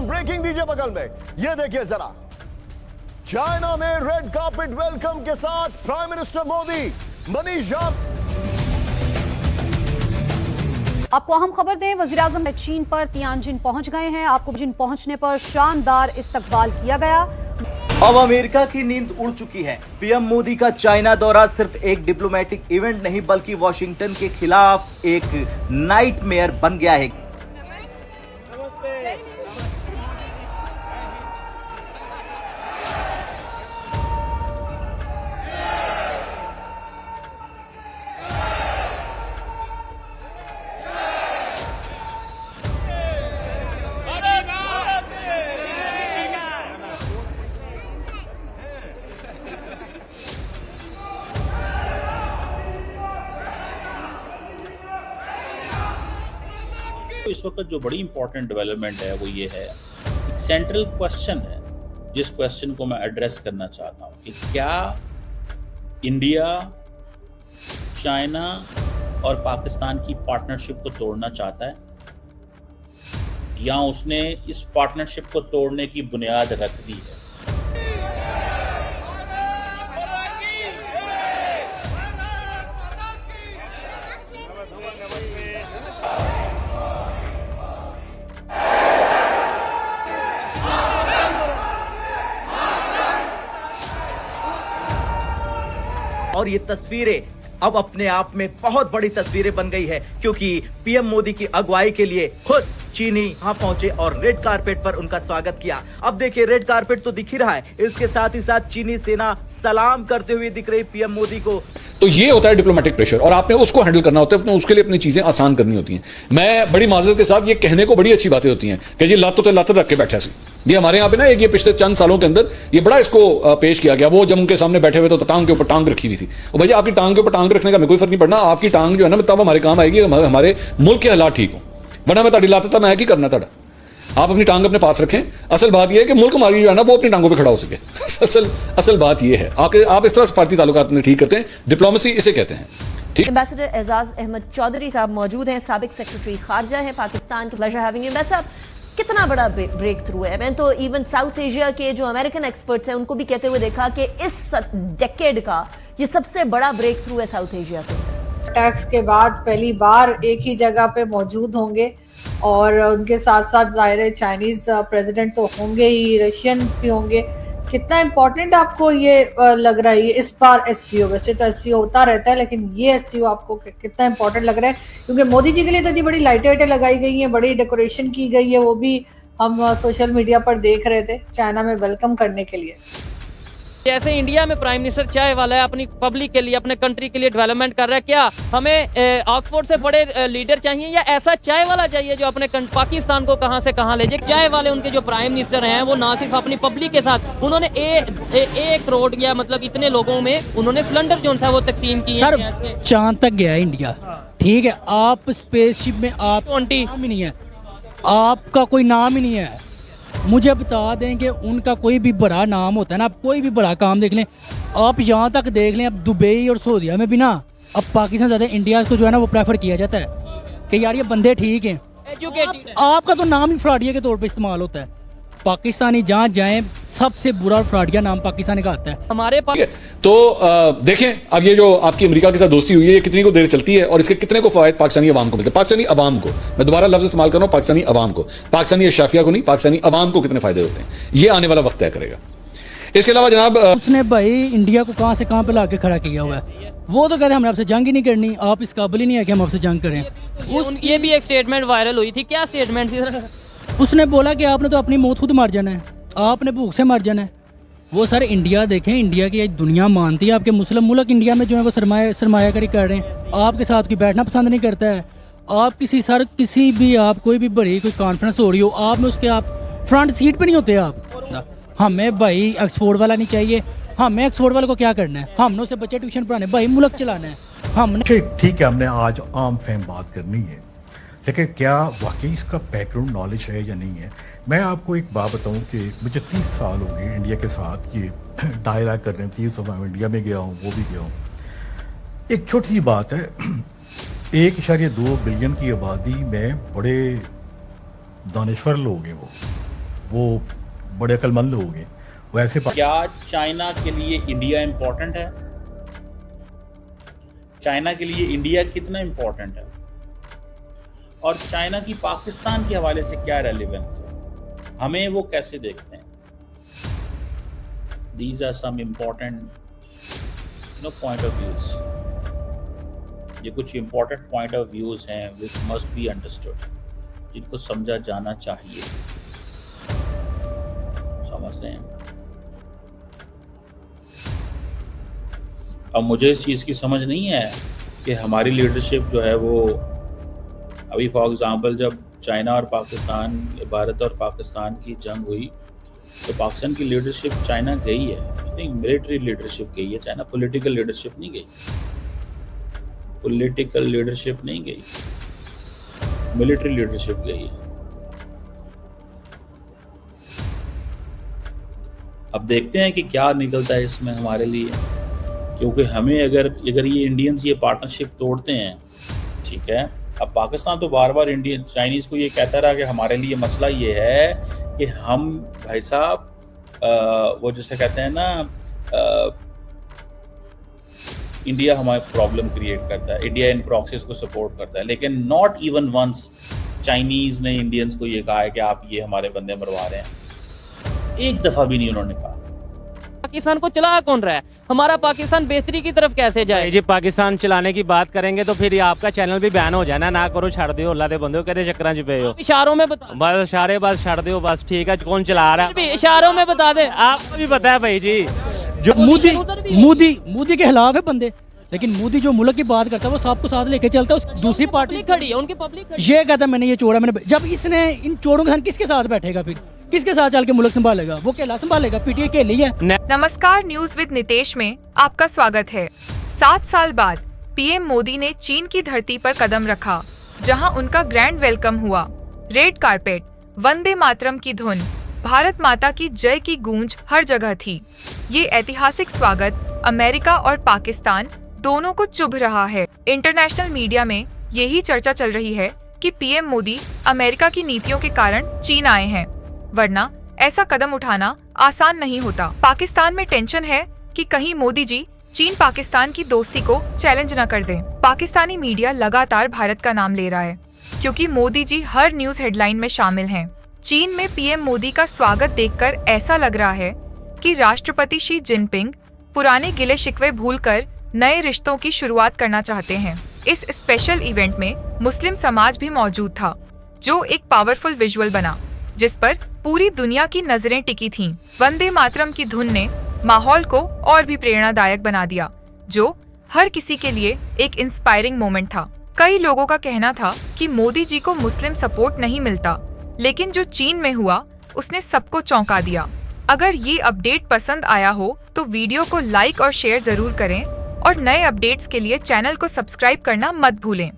तमाम ब्रेकिंग दीजिए बगल में। ये देखिए जरा, चाइना में रेड कार्पेट वेलकम के साथ प्राइम मिनिस्टर मोदी। मनीष झा, आपको अहम खबर दें, वज़ीर-ए-आज़म चीन पर तियानजिन पहुंच गए हैं। आपको चीन पहुंचने पर शानदार इस्तकबाल किया गया। अब अमेरिका की नींद उड़ चुकी है। पीएम मोदी का चाइना दौरा सिर्फ एक डिप्लोमेटिक इवेंट नहीं बल्कि वॉशिंगटन के खिलाफ एक नाइटमेयर बन गया है। तो इस वक्त जो बड़ी इंपॉर्टेंट डेवलपमेंट है वो ये है, एक सेंट्रल क्वेश्चन है जिस क्वेश्चन को मैं एड्रेस करना चाहता हूँ कि क्या इंडिया चाइना और पाकिस्तान की पार्टनरशिप को तोड़ना चाहता है या उसने इस पार्टनरशिप को तोड़ने की बुनियाद रख दी है। और ये तस्वीरें अब अपने आप में बहुत बड़ी तस्वीरें बन गई है, क्योंकि पीएम मोदी की अगुवाई के लिए खुद चीनी यहाँ पहुंचे और रेड कारपेट पर उनका स्वागत किया। अब देखिए, रेड कारपेट तो दिख ही रहा है, इसके साथ ही साथ चीनी सेना सलाम करते हुए दिख रही पीएम मोदी को। तो ये होता है डिप्लोमेटिक प्रेशर, और आपने उसको हैंडल करना होता है, अपने उसके लिए अपनी चीजें आसान करनी होती हैं। मैं बड़ी माजरत के साथ ये कहने को बड़ी अच्छी बातें होती हैं कि जी लातों ते लात रख के बैठा सी। ये हमारे यहाँ पे ना एक ये पिछले चंद सालों के अंदर ये बड़ा इसको पेश किया गया। वो जब उनके सामने बैठे हुए तो टांग के ऊपर टांग रखी हुई थी। और भैया आपकी टांग के ऊपर टांग रखने का हमें कोई फर्क नहीं पड़ना, आपकी टांग जो है ना तब हमारे काम आएगी हमारे मुल्क के हालात ठीक हो, वरना मैं ताड़ी लाता था मैं की करना ताड़ा। आप अपनी टांग अपने पास रखें। असल बात यह है कि मुल्क हमारी जो है ना वो अपनी टांगों पे खड़ा हो सके। असल बात यह है आप इस तरह सफारती ताल्लुकात में ठीक करते हैं, डिप्लोमेसी इसे कहते हैं। ठीक। एम्बेसडर एजाज अहमद चौधरी साहब मौजूद हैं, साबिक सेक्रेटरी खारजा है पाकिस्तान के। Pleasure having you. एम्बेसडर साहब, कितना बड़ा ब्रेक थ्रू है। मैं तो इवन साउथ एशिया के जो अमेरिकन एक्सपर्ट्स हैं उनको भी कहते हुए देखा कि इस डेकेड का ये सबसे बड़ा ब्रेक थ्रू है साउथ एशिया के। अटैक्स के बाद पहली बार एक ही जगह पे मौजूद होंगे और उनके साथ साथ जाहिर है चाइनीज प्रेसिडेंट तो होंगे ही, रशियन भी होंगे। कितना इम्पोर्टेंट आपको ये लग रहा है इस बार एससीओ? वैसे तो एससीओ होता रहता है, लेकिन ये एससीओ आपको कितना इम्पोर्टेंट लग रहा है? क्योंकि मोदी जी के लिए तो जी बड़ी लाइटें लगाई गई हैं, बड़ी डेकोरेशन की गई है, वो भी हम सोशल मीडिया पर देख रहे थे चाइना में वेलकम करने के लिए। जैसे इंडिया में प्राइम मिनिस्टर चाय वाला है, अपनी पब्लिक के लिए, अपने कंट्री के लिए डेवलपमेंट कर रहा है, क्या हमें ऑक्सफोर्ड से बड़े लीडर चाहिए या ऐसा चाय वाला चाहिए जो अपने पाकिस्तान को कहां से कहां ले जाए? चाय वाले उनके जो प्राइम मिनिस्टर हैं वो ना सिर्फ अपनी पब्लिक के साथ उन्होंने 1 करोड़ या मतलब इतने लोगों में उन्होंने सिलेंडर जो है वो तकसीम की सर, चांद तक गया इंडिया, ठीक है। आप स्पेसशिप में आप 20 नाम ही नहीं है, आपका कोई नाम ही नहीं है। मुझे बता दें कि उनका कोई भी बड़ा नाम होता है ना, आप कोई भी बड़ा काम देख लें, आप यहाँ तक देख लें, अब दुबई और सऊदीया में भी ना अब पाकिस्तान ज़्यादा इंडिया को जो है ना वो प्रेफर किया जाता है कि यार ये बंदे ठीक हैं। आपका तो नाम ही फ्रॉडिया के तौर पे इस्तेमाल होता है। पाकिस्तानी जहाँ जाएं सबसे बुरा फ्रॉडिया नाम पाकिस्तानी का आता है हमारे पास। तो देखें, अब ये जो आपकी अमेरिका के साथ दोस्ती हुई है ये कितनी को देर चलती है और इसके कितने को फायदे पाकिस्तानी अवाम को मिलते हैं। पाकिस्तानी अवाम को, मैं दोबारा लफ्ज इस्तेमाल कर रहा हूँ, पाकिस्तानी अवाम को, पाकिस्तानी अशराफिया को नहीं, पाकिस्तानी अवाम को कितने फायदे होते हैं ये आने वाला वक्त तय करेगा। इसके अलावा जनाब उसने भाई इंडिया को कहाँ से कहाँ पे ला के खड़ा किया हुआ है। वो तो कहते हैं हमने आपसे जंग ही नहीं करनी, आप इस काबिल ही नहीं है कि हम आपसे जंग करें। ये भी एक स्टेटमेंट वायरल हुई थी, क्या स्टेटमेंट थी? उसने बोला कि आपने तो अपनी मौत खुद मार जाना है, आपने भूख से मर जाना है। वो सर इंडिया देखें, इंडिया की दुनिया मानती है, आपके मुस्लिम मुल्क इंडिया में जो है वो सरमायाकारी कर रहे हैं, आपके साथ कोई बैठना पसंद नहीं करता है। आप किसी भी आप कोई भी बड़ी कोई कॉन्फ्रेंस हो रही हो, आप में उसके आप फ्रंट सीट पे नहीं होते आप। हमें भाई ऑक्सफोर्ड वाला नहीं चाहिए, हमें ऑक्सफोर्ड वाले को क्या करना है, हमने उससे बच्चे ट्यूशन पढ़ाने, भाई मुल्क चलाना है हमने। ठीक है, हमने आज आम फहम बात करनी है, लेकिन क्या वाकई इसका बैकग्राउंड नॉलेज है या नहीं है? मैं आपको एक बात बताऊं कि मुझे 30 साल हो गए इंडिया के साथ ये दायरा कर रहे हैं। 30 साल मैं इंडिया में गया हूँ, वो भी गया हूँ। एक छोटी सी बात है, 1.2 बिलियन की आबादी में बड़े दानिश्वर लोग हैं वो, वो बड़े अक्लमंद लोग हैं, वो ऐसे क्या चाइना के लिए इंडिया इंपॉर्टेंट है? चाइना के लिए इंडिया कितना इंपॉर्टेंट है? और चाइना की पाकिस्तान के हवाले से क्या रेलेवेंस है? हमें वो कैसे देखते हैं? These are some important point of views. ये कुछ important point of views हैं which must be understood, जिनको समझा जाना चाहिए। समझते हैं? अब मुझे इस चीज़ की समझ नहीं है कि हमारी लीडरशिप जो है वो अभी फॉर एग्जांपल जब चाइना और पाकिस्तान, भारत और पाकिस्तान की जंग हुई तो पाकिस्तान की लीडरशिप चाइना गई है। आई थिंक मिलिट्री लीडरशिप गई है, चाइना पॉलिटिकल लीडरशिप नहीं गई। पॉलिटिकल लीडरशिप नहीं गई, मिलिट्री लीडरशिप गई है। अब देखते हैं कि क्या निकलता है इसमें हमारे लिए, क्योंकि हमें अगर ये इंडियंस ये पार्टनरशिप तोड़ते हैं, ठीक है। अब पाकिस्तान तो बार बार इंडियन चाइनीज़ को ये कहता रहा कि हमारे लिए मसला ये है कि हम भाई साहब वो जैसे कहते हैं ना इंडिया हमारे प्रॉब्लम क्रिएट करता है, इंडिया इन प्रॉक्सीज को सपोर्ट करता है, लेकिन नॉट इवन वंस चाइनीज़ ने इंडियंस को ये कहा है कि आप ये हमारे बंदे मरवा रहे हैं। एक दफ़ा भी नहीं उन्होंने कहा। पाकिस्तान को चला कौन रहा है? हमारा पाकिस्तान बेहतरी की तरफ कैसे जाए? जी पाकिस्तान चलाने की बात करेंगे तो फिर ये आपका चैनल भी बैन हो जाना। ना करो, छड़ दियो, अल्लाह दे बंदे करे चक्कर च पे हो। इशारों में बता, बस इशारे बस छड़ दियो, बस ठीक है। कौन चला रहा है इशारों में बता दे, आपको भी पता है भाई जी। जो मोदी के खिलाफ है बंदे, लेकिन मोदी जो मुल्क की बात करता है वो सबको साथ लेके चलता है। दूसरी पार्टी खड़ी है, उनकी पब्लिक ये कहता है मैंने ये चोरा, मैंने जब इसने इन चोरों के साथ किसके साथ बैठेगा, फिर किसके साथ चल के मुल्क संभालेगा? वो अकेला संभालेगा, पीटीआई अकेली है। नमस्कार, न्यूज विद नितेश में आपका स्वागत है। 7 साल बाद पीएम मोदी ने चीन की धरती पर कदम रखा, जहां उनका ग्रैंड वेलकम हुआ। रेड कारपेट, वंदे मातरम की धुन, भारत माता की जय की गूंज हर जगह थी। ये ऐतिहासिक स्वागत अमेरिका और पाकिस्तान दोनों को चुभ रहा है। इंटरनेशनल मीडिया में यही चर्चा चल रही है कि पीएम मोदी अमेरिका की नीतियों के कारण चीन आए हैं, वरना ऐसा कदम उठाना आसान नहीं होता। पाकिस्तान में टेंशन है कि कहीं मोदी जी चीन पाकिस्तान की दोस्ती को चैलेंज न कर दें। पाकिस्तानी मीडिया लगातार भारत का नाम ले रहा है क्योंकि मोदी जी हर न्यूज हेडलाइन में शामिल हैं। चीन में पीएम मोदी का स्वागत देखकर ऐसा लग रहा है कि राष्ट्रपति शी जिनपिंग पुराने गिले शिकवे भूलकर नए रिश्तों की शुरुआत करना चाहते हैं। इस स्पेशल इवेंट में मुस्लिम समाज भी मौजूद था, जो एक पावरफुल विजुअल बना जिस पर पूरी दुनिया की नजरें टिकी थीं। वंदे मातरम की धुन ने माहौल को और भी प्रेरणादायक बना दिया, जो हर किसी के लिए एक इंस्पायरिंग मोमेंट था। कई लोगों का कहना था कि मोदी जी को मुस्लिम सपोर्ट नहीं मिलता, लेकिन जो चीन में हुआ उसने सबको चौंका दिया। अगर ये अपडेट पसंद आया हो तो वीडियो को लाइक और शेयर जरूर करें और नए अपडेट्स के लिए चैनल को सब्सक्राइब करना मत भूलें।